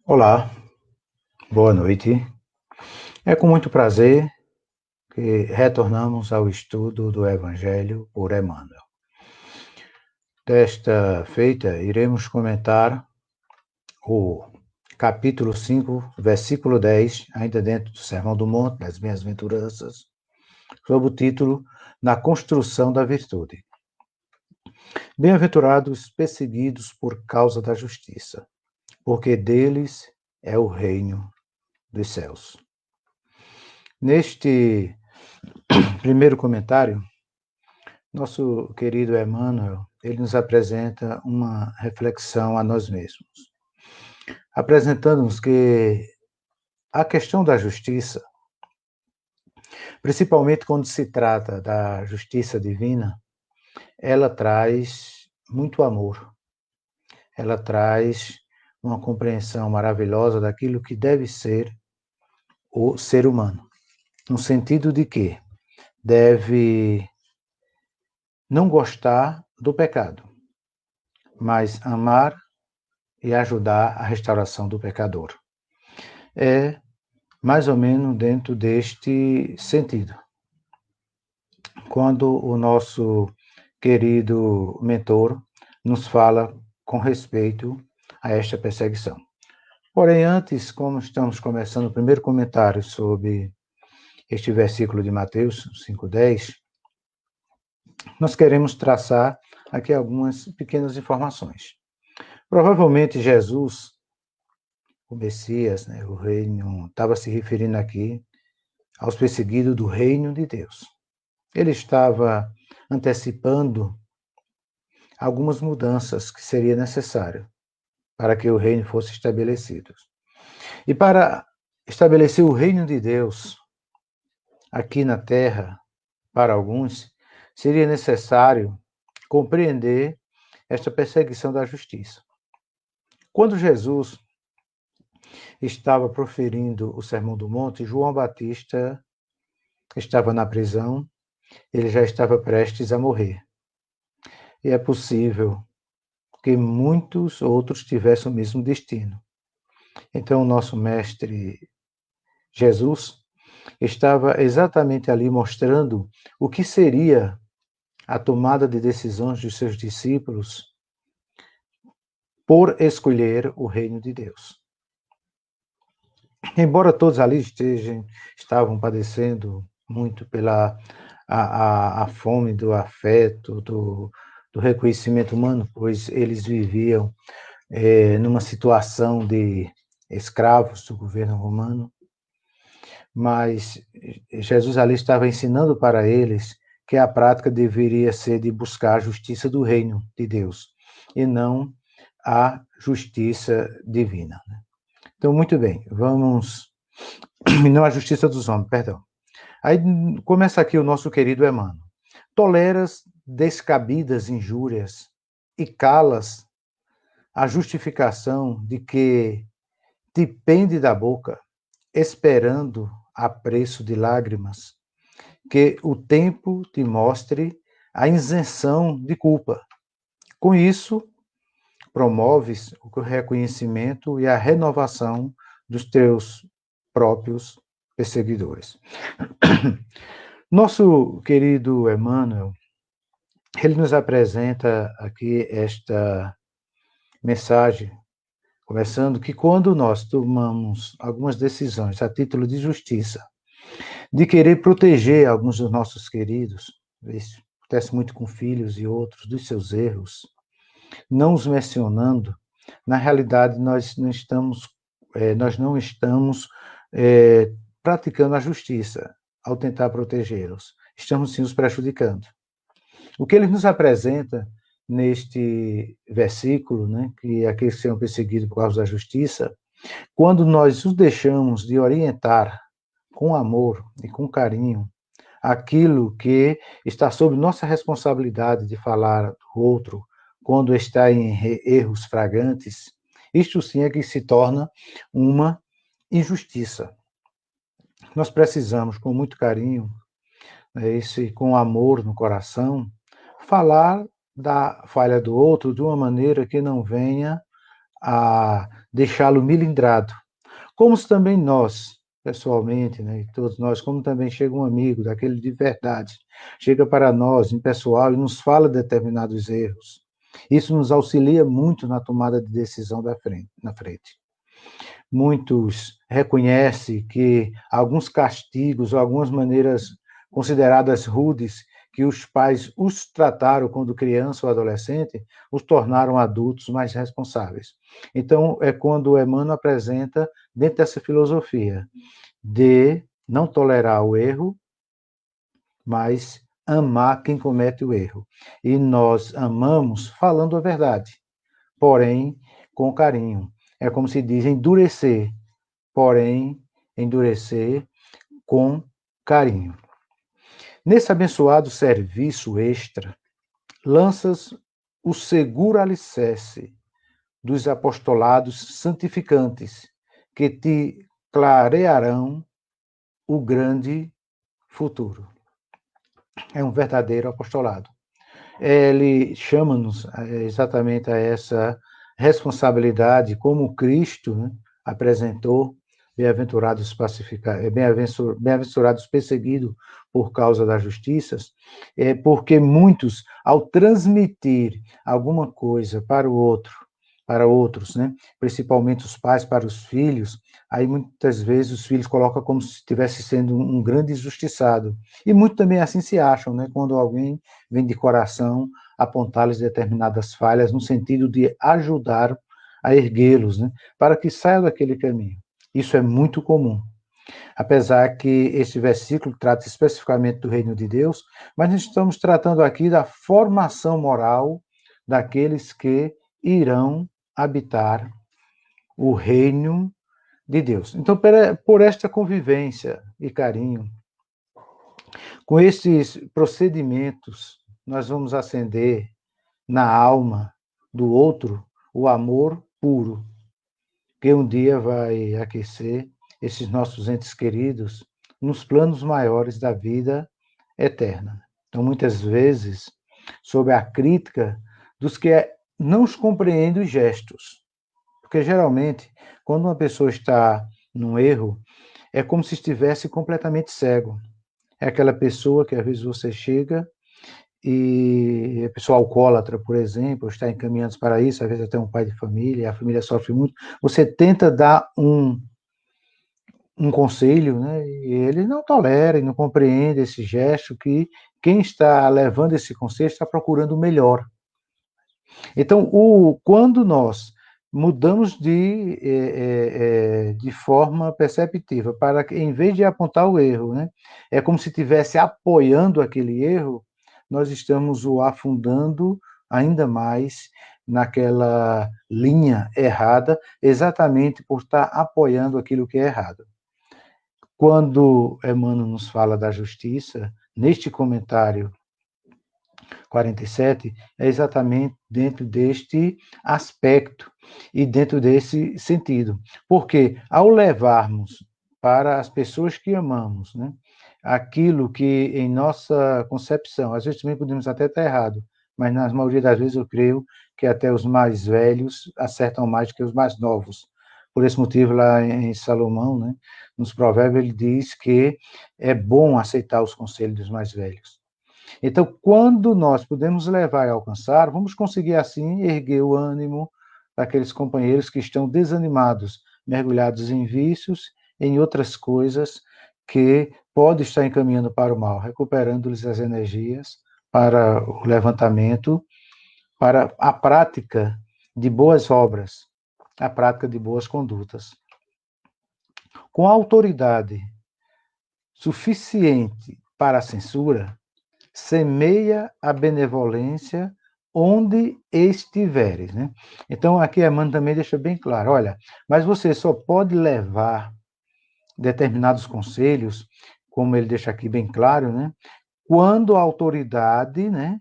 Olá, boa noite. É com muito prazer que retornamos ao estudo do Evangelho por Emmanuel. Desta feita, iremos comentar o capítulo 5, versículo 10, ainda dentro do Sermão do Monte, das Bem-aventuranças, sob o título Na Construção da Virtude. Bem-aventurados perseguidos por causa da justiça, porque deles é o reino dos céus. Neste primeiro comentário, nosso querido Emmanuel, ele nos apresenta uma reflexão a nós mesmos, apresentando-nos que a questão da justiça, principalmente quando se trata da justiça divina, ela traz muito amor, ela traz uma compreensão maravilhosa daquilo que deve ser o ser humano, no sentido de que deve não gostar do pecado, mas amar e ajudar a restauração do pecador. É mais ou menos dentro deste sentido. Quando o nosso querido mentor nos fala com respeito a esta perseguição. Porém, antes, como estamos começando o primeiro comentário sobre este versículo de Mateus 5:10, nós queremos traçar aqui algumas pequenas informações. Provavelmente Jesus, o Messias, o reino, estava se referindo aqui aos perseguidos do reino de Deus. Ele estava antecipando algumas mudanças que seria necessário para que o reino fosse estabelecido. E para estabelecer o reino de Deus aqui na terra, para alguns, seria necessário compreender esta perseguição da justiça. Quando Jesus estava proferindo o Sermão do Monte, João Batista estava na prisão, ele já estava prestes a morrer. E é possível que muitos outros tivessem o mesmo destino. Então, o nosso mestre Jesus estava exatamente ali mostrando o que seria a tomada de decisões dos seus discípulos por escolher o reino de Deus. Embora todos ali estavam padecendo muito pela a fome do afeto, do reconhecimento humano, pois eles viviam numa situação de escravos do governo romano, mas Jesus ali estava ensinando para eles que a prática deveria ser de buscar a justiça do reino de Deus, e não a justiça divina. Então, muito bem, vamos... Não a justiça dos homens, perdão. Aí começa aqui o nosso querido Emmanuel. Toleras descabidas injúrias e calas a justificação de que te pende da boca, esperando a preço de lágrimas, que o tempo te mostre a isenção de culpa. Com isso, promoves o reconhecimento e a renovação dos teus próprios perseguidores. Nosso querido Emmanuel, ele nos apresenta aqui esta mensagem, começando que quando nós tomamos algumas decisões a título de justiça, de querer proteger alguns dos nossos queridos, isso acontece muito com filhos e outros, dos seus erros, não os mencionando, na realidade nós não estamos praticando a justiça ao tentar protegê-los. Estamos sim os prejudicando. O que ele nos apresenta neste versículo, que aqueles que serão perseguidos por causa da justiça, quando nós os deixamos de orientar com amor e com carinho aquilo que está sob nossa responsabilidade de falar do outro, quando está em erros flagrantes, isto sim é que se torna uma injustiça. Nós precisamos, com muito carinho, com amor no coração, falar da falha do outro de uma maneira que não venha a deixá-lo milindrado. Como se também nós, pessoalmente, né, e todos nós, como também chega um amigo daquele de verdade, chega para nós, em pessoal, e nos fala determinados erros. Isso nos auxilia muito na tomada de decisão na frente. Muitos reconhecem que alguns castigos ou algumas maneiras consideradas rudes que os pais os trataram quando criança ou adolescente, os tornaram adultos mais responsáveis. Então, é quando Emmanuel apresenta, dentro dessa filosofia, de não tolerar o erro, mas amar quem comete o erro. E nós amamos falando a verdade, porém com carinho. É como se diz, endurecer, porém endurecer com carinho. Nesse abençoado serviço extra, lanças o seguro alicerce dos apostolados santificantes, que te clarearão o grande futuro. É um verdadeiro apostolado. Ele chama-nos exatamente a essa responsabilidade, como Cristo, né, apresentou, bem-aventurados pacificados, bem-aventurados perseguidos por causa das justiças, porque muitos, ao transmitir alguma coisa para o outro, para outros, né, principalmente os pais para os filhos, aí muitas vezes os filhos colocam como se estivesse sendo um grande injustiçado. E muito também assim se acham, né, quando alguém vem de coração apontar-lhes determinadas falhas no sentido de ajudar a erguê-los, né, para que saiam daquele caminho. Isso é muito comum. Apesar que este versículo trata especificamente do reino de Deus, mas nós estamos tratando aqui da formação moral daqueles que irão habitar o reino de Deus. Então, por esta convivência e carinho, com esses procedimentos, nós vamos acender na alma do outro o amor puro, que um dia vai aquecer esses nossos entes queridos nos planos maiores da vida eterna. Então, muitas vezes, sob a crítica dos que não os compreendem os gestos, porque geralmente, quando uma pessoa está num erro, é como se estivesse completamente cego. É aquela pessoa que às vezes você chega e a pessoa alcoólatra, por exemplo, está encaminhando para isso, às vezes até um pai de família, a família sofre muito, você tenta dar um conselho, né, e ele não tolera e não compreende esse gesto que quem está levando esse conselho está procurando o melhor. Então, quando nós mudamos de forma perceptiva, para que, em vez de apontar o erro, né, é como se estivesse apoiando aquele erro, nós estamos o afundando ainda mais naquela linha errada, exatamente por estar apoiando aquilo que é errado. Quando Emmanuel nos fala da justiça, neste comentário 47, é exatamente dentro deste aspecto e dentro desse sentido. Porque ao levarmos para as pessoas que amamos, né, aquilo que em nossa concepção, às vezes também podemos até estar errado, mas na maioria das vezes eu creio que até os mais velhos acertam mais do que os mais novos. Por esse motivo, lá em Salomão, né, nos Provérbios, ele diz que é bom aceitar os conselhos dos mais velhos. Então, quando nós podemos levar e alcançar, vamos conseguir, assim, erguer o ânimo daqueles companheiros que estão desanimados, mergulhados em vícios, em outras coisas que podem estar encaminhando para o mal, recuperando-lhes as energias para o levantamento, para a prática de boas obras, a prática de boas condutas. Com a autoridade suficiente para a censura, semeia a benevolência onde estiveres, né? Então, aqui Emmanuel também deixa bem claro, olha, mas você só pode levar determinados conselhos, como ele deixa aqui bem claro, né? Quando a autoridade, né,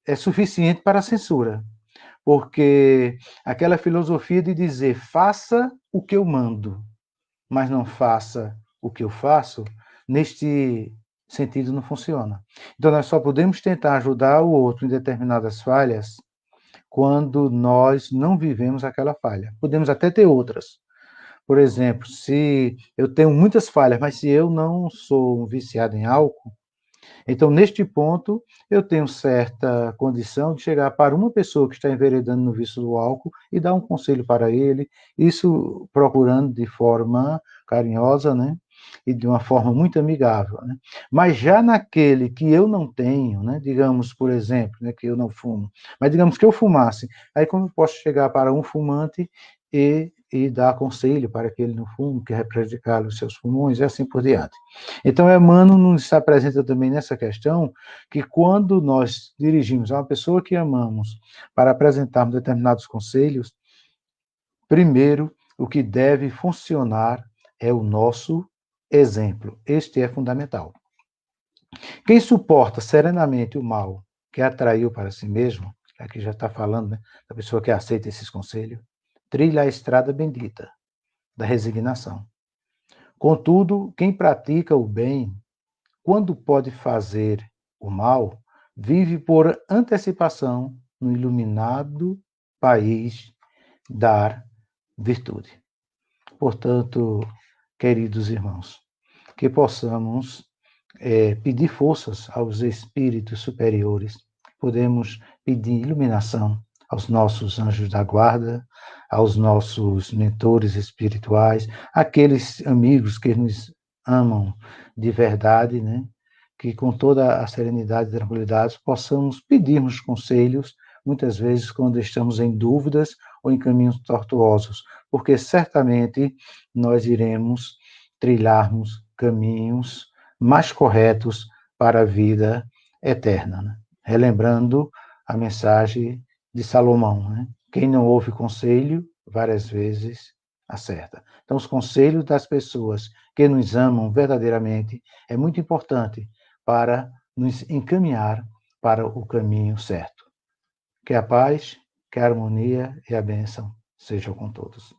é suficiente para a censura. Porque aquela filosofia de dizer, faça o que eu mando, mas não faça o que eu faço, neste sentido não funciona. Então, nós só podemos tentar ajudar o outro em determinadas falhas quando nós não vivemos aquela falha. Podemos até ter outras. Por exemplo, se eu tenho muitas falhas, mas se eu não sou um viciado em álcool, então, neste ponto, eu tenho certa condição de chegar para uma pessoa que está enveredando no vício do álcool e dar um conselho para ele, isso procurando de forma carinhosa, né? E de uma forma muito amigável, né? Mas já naquele que eu não tenho, né? Digamos, por exemplo, né, que eu não fumo, mas digamos que eu fumasse, aí como eu posso chegar para um fumante e dar conselho para que ele não fume, que vai prejudicar os seus pulmões e assim por diante. Então, Emmanuel nos apresenta também nessa questão que quando nós dirigimos a uma pessoa que amamos para apresentarmos determinados conselhos, primeiro, o que deve funcionar é o nosso exemplo. Este é fundamental. Quem suporta serenamente o mal que atraiu para si mesmo, aqui já está falando, né, da pessoa que aceita esses conselhos, trilha a estrada bendita da resignação. Contudo, quem pratica o bem, quando pode fazer o mal, vive por antecipação no iluminado país da virtude. Portanto, queridos irmãos, que possamos pedir forças aos espíritos superiores, podemos pedir iluminação aos nossos anjos da guarda, aos nossos mentores espirituais, aqueles amigos que nos amam de verdade, né? Que com toda a serenidade e tranquilidade possamos pedirmos conselhos, muitas vezes quando estamos em dúvidas ou em caminhos tortuosos, porque certamente nós iremos trilharmos caminhos mais corretos para a vida eterna. Né? Relembrando a mensagem de Salomão, né? Quem não ouve conselho, várias vezes acerta. Então, os conselhos das pessoas que nos amam verdadeiramente é muito importante para nos encaminhar para o caminho certo. Que a paz, que a harmonia e a bênção sejam com todos.